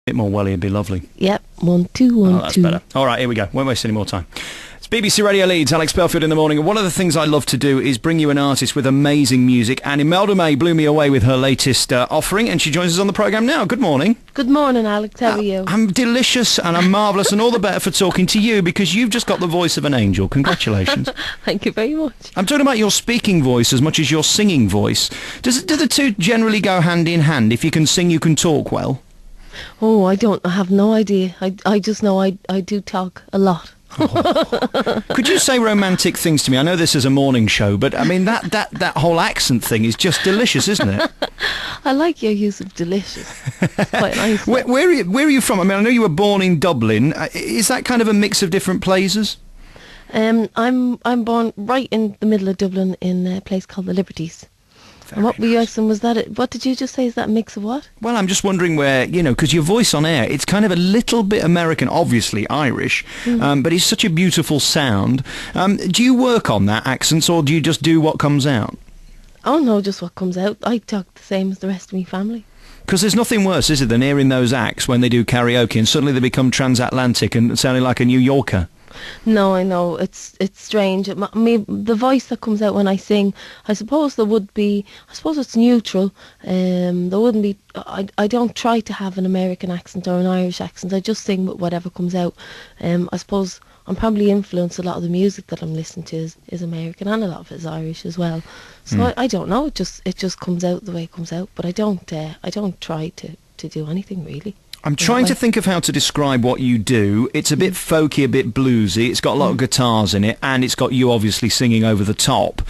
bit more welly would be lovely. Yep, 1, 2, 1, 2. Oh, that's better. All right, here we go. Won't waste any more time. It's BBC Radio Leeds, Alex Belfield in the morning. And one of the things I love to do is bring you an artist with amazing music. And Imelda May blew me away with her latest offering, and she joins us on the programme now. Good morning. Good morning, Alex. How are you? I'm delicious and I'm marvellous, and all the better for talking to you, because you've just got the voice of an angel. Congratulations. Thank you very much. I'm talking about your speaking voice as much as your singing voice. Do the two generally go hand in hand? If you can sing, you can talk well? Oh, I have no idea. I just know I do talk a lot. Could you say romantic things to me? I know this is a morning show, but I mean that whole accent thing is just delicious, isn't it? I like your use of delicious. It's quite nice. Where are you from? I mean, I know you were born in Dublin. Is that kind of a mix of different places? I'm born right in the middle of Dublin in a place called the Liberties. And what were you asking? Was that it? What did you just say? Is that a mix of what? Well, I'm just wondering where, because your voice on air, it's kind of a little bit American, obviously Irish, but it's such a beautiful sound. Do you work on that accent, or do you just do what comes out? Oh, no, just what comes out. I talk the same as the rest of my family. Because there's nothing worse, is it, than hearing those acts when they do karaoke and suddenly they become transatlantic and sounding like a New Yorker. No, I know, it's strange. The voice that comes out when I sing, I suppose it's neutral. There wouldn't be, I don't try to have an American accent or an Irish accent. I just sing with whatever comes out. I suppose I'm probably influenced. A lot of the music that I'm listening to is American, and a lot of it is Irish as well. So I don't know, it just comes out the way it comes out, but I don't try to do anything really. I'm trying to think of how to describe what you do. It's a bit folky, a bit bluesy. It's got a lot of guitars in it, and it's got you obviously singing over the top.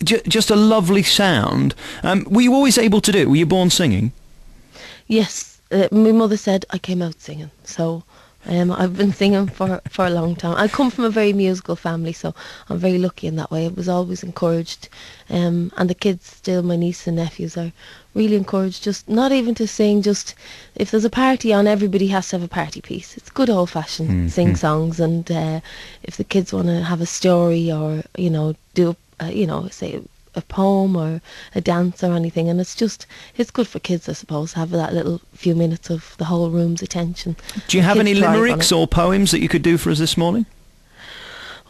Just a lovely sound. Were you always able to do it? Were you born singing? Yes. My mother said I came out singing, so I've been singing for a long time. I come from a very musical family, so I'm very lucky in that way. It was always encouraged, and the kids still, my nieces and nephews, are really encouraged, just not even to sing, just if there's a party on, everybody has to have a party piece. It's good old-fashioned sing songs, and if the kids want to have a story or do say a poem or a dance or anything, and it's good for kids, I suppose, to have that little few minutes of the whole room's attention. Do you have any limericks or poems that you could do for us this morning?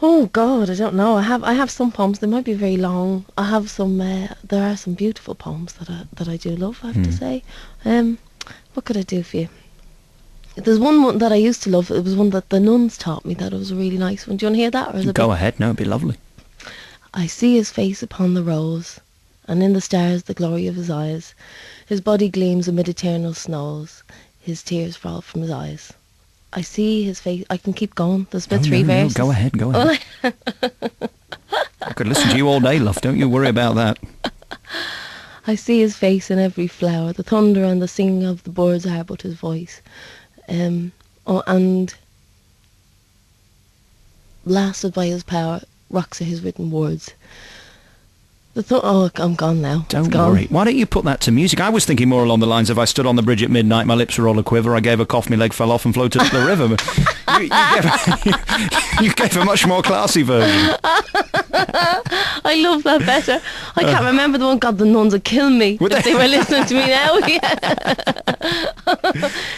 Oh God, I don't know. I have some poems. They might be very long. I have some. There are some beautiful poems that I do love, I have to say. What could I do for you? There's one that I used to love. It was one that the nuns taught me. That it was a really nice one. Do you want to hear that? Or is it Go ahead. No, it'd be lovely. I see his face upon the rose, and in the stars the glory of his eyes. His body gleams amid eternal snows. His tears fall from his eyes. I see his face. I can keep going. There's about three verses. No, go ahead. I could listen to you all day, love. Don't you worry about that. I see his face in every flower. The thunder and the singing of the birds are but his voice. And blasted by his power, rocks are his written words. I'm gone now. Don't worry. Why don't you put that to music? I was thinking more along the lines of I stood on the bridge at midnight, my lips were all a quiver, I gave a cough, my leg fell off and floated up the river. You gave a much more classy version. I love that better. I can't remember the one, God, the nuns would kill me if they were listening to me now.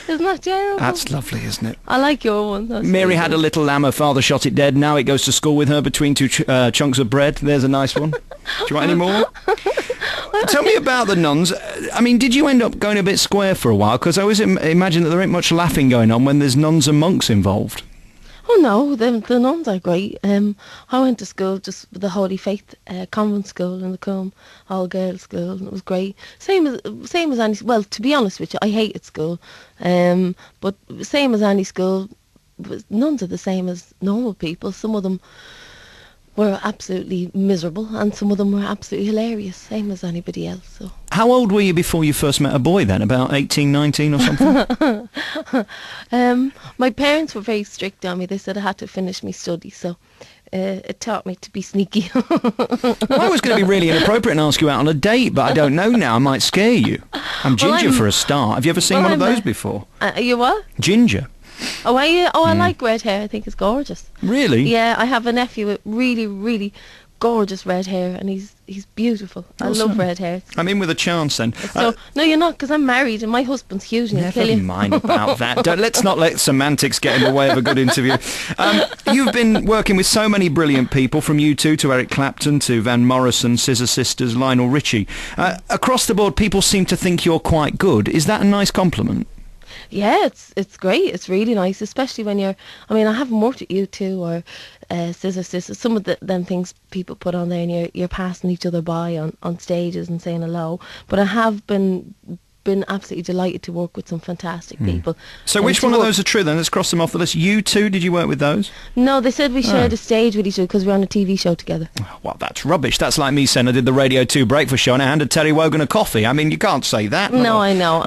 Isn't that terrible? That's lovely, isn't it? I like your one. Mary had a little lamb, her father shot it dead, now it goes to school with her between two chunks of bread. There's a nice one. Do you want any more? Tell me about the nuns. I mean, did you end up going a bit square for a while? Because I always imagine that there ain't much laughing going on when there's nuns and monks involved. Oh no, the nuns are great. I went to school, just the Holy Faith convent school in the Coombe, all girls school, and it was great. Same as any. Well, to be honest with you, I hated school, but same as any school. Nuns are the same as normal people. Some of them were absolutely miserable, and some of them were absolutely hilarious, same as anybody else. So. How old were you before you first met a boy then? About 18, 19 or something? My parents were very strict on me. They said I had to finish my studies, so it taught me to be sneaky. Well, I was going to be really inappropriate and ask you out on a date, but I don't know now. I might scare you. I'm Ginger for a start. Have you ever seen one of those before? You what? Ginger. Oh, I like red hair. I think it's gorgeous. Really? Yeah, I have a nephew with really, really gorgeous red hair, and he's beautiful. I love red hair. I'm in with a chance then. So no, you're not, because I'm married and my husband's huge and he'll kill Never you. mind about that. Let's not let semantics get in the way of a good interview. You've been working with so many brilliant people, from U2 to Eric Clapton to Van Morrison, Scissor Sisters, Lionel Richie. Across the board, people seem to think you're quite good. Is that a nice compliment? Yeah, it's great. It's really nice, especially when you're. I mean, I haven't worked at U2 or Scissor Sisters. Some of them things people put on there, and you're passing each other by on stages and saying hello. But I have been absolutely delighted to work with some fantastic people. So which one of those are true then? Let's cross them off the list. U2, did you work with those? No, they said we shared a stage with each other because we're on a TV show together. Well, that's rubbish. That's like me saying I did the Radio 2 breakfast show and I handed Terry Wogan a coffee. I mean, you can't say that. No, I know.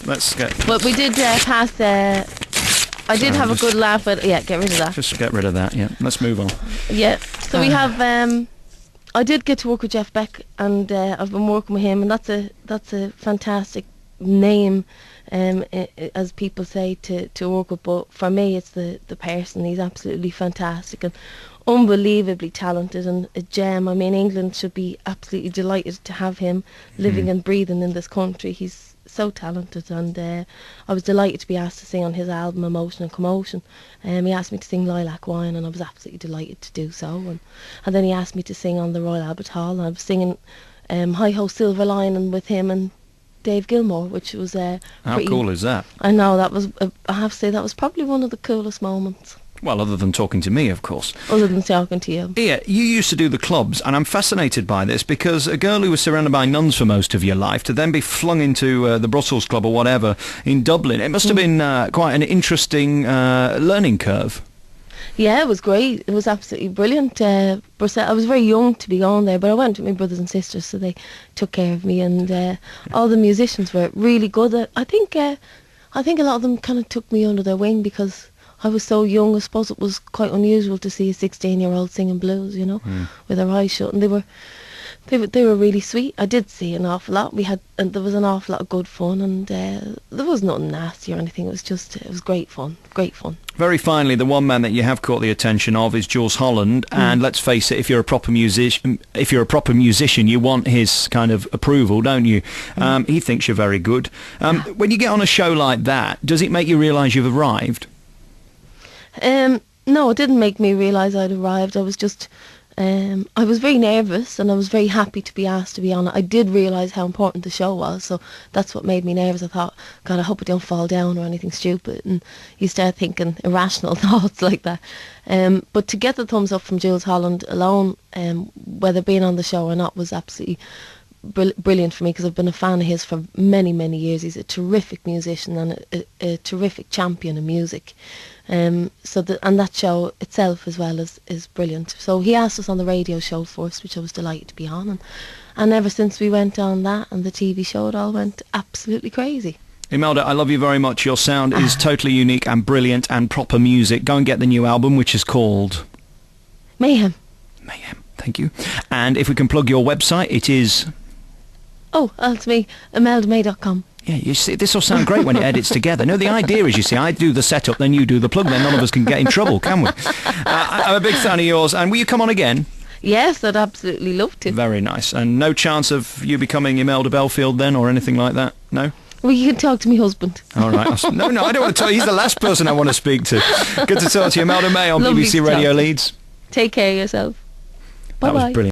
Let's get... But we did pass... I did have a good laugh at... Yeah, get rid of that. Just get rid of that, yeah. Let's move on. Yeah, so we have... I did get to work with Jeff Beck, and I've been working with him, and that's a fantastic name, as people say, to work with. But for me, it's the person. He's absolutely fantastic and unbelievably talented, and a gem. I mean, England should be absolutely delighted to have him living and breathing in this country. He's so talented, and I was delighted to be asked to sing on his album Emotion and Commotion. He asked me to sing Lilac Wine, and I was absolutely delighted to do so, and then he asked me to sing on the Royal Albert Hall, and I was singing Hi Ho Silver Lining with him and Dave Gilmour, which was how cool is that? I know, that was I have to say that was probably one of the coolest moments. Well, other than talking to me, of course. Other than talking to you. Yeah, you used to do the clubs, and I'm fascinated by this, because a girl who was surrounded by nuns for most of your life, to then be flung into the Brussels Club or whatever in Dublin, it must have been quite an interesting learning curve. Yeah, it was great. It was absolutely brilliant. I was very young to be going there, but I went with my brothers and sisters, so they took care of me, and all the musicians were really good. I think a lot of them kind of took me under their wing because I was so young. I suppose it was quite unusual to see a 16-year-old singing blues, with her eyes shut, and they were really sweet. I did see an awful lot. And there was an awful lot of good fun, and there was nothing nasty or anything. It was great fun. Very finally, the one man that you have caught the attention of is Jules Holland, and let's face it, if you're a proper musician, you want his kind of approval, don't you? He thinks you're very good. When you get on a show like that, does it make you realise you've arrived? No, it didn't make me realise I'd arrived. I was just... I was very nervous, and I was very happy to be asked to be on it. I did realise how important the show was, so that's what made me nervous. I thought, God, I hope I don't fall down or anything stupid, and you start thinking irrational thoughts like that. But to get the thumbs up from Jules Holland alone, whether being on the show or not, was absolutely brilliant for me, because I've been a fan of his for many, many years. He's a terrific musician and a terrific champion of music. And that show itself as well is brilliant. So he asked us on the radio show first, which I was delighted to be on, and ever since we went on that and the TV show, it all went absolutely crazy. Imelda, I love you very much. Your sound is totally unique and brilliant and proper music. Go and get the new album, which is called Mayhem. Thank you. And if we can plug your website, it is... Oh, that's me, ImeldaMay.com. Yeah, you see, this will sound great when it edits together. No, the idea is, you see, I do the setup, then you do the plug, then none of us can get in trouble, can we? I'm a big fan of yours, and will you come on again? Yes, I'd absolutely love to. Very nice. And no chance of you becoming Imelda Belfield then, or anything like that? No? Well, you can talk to me husband. All right. No, I don't want to tell you. He's the last person I want to speak to. Good to talk to you. Imelda May on Lovely BBC Radio Leeds. Take care of yourself. Bye-bye. That was brilliant.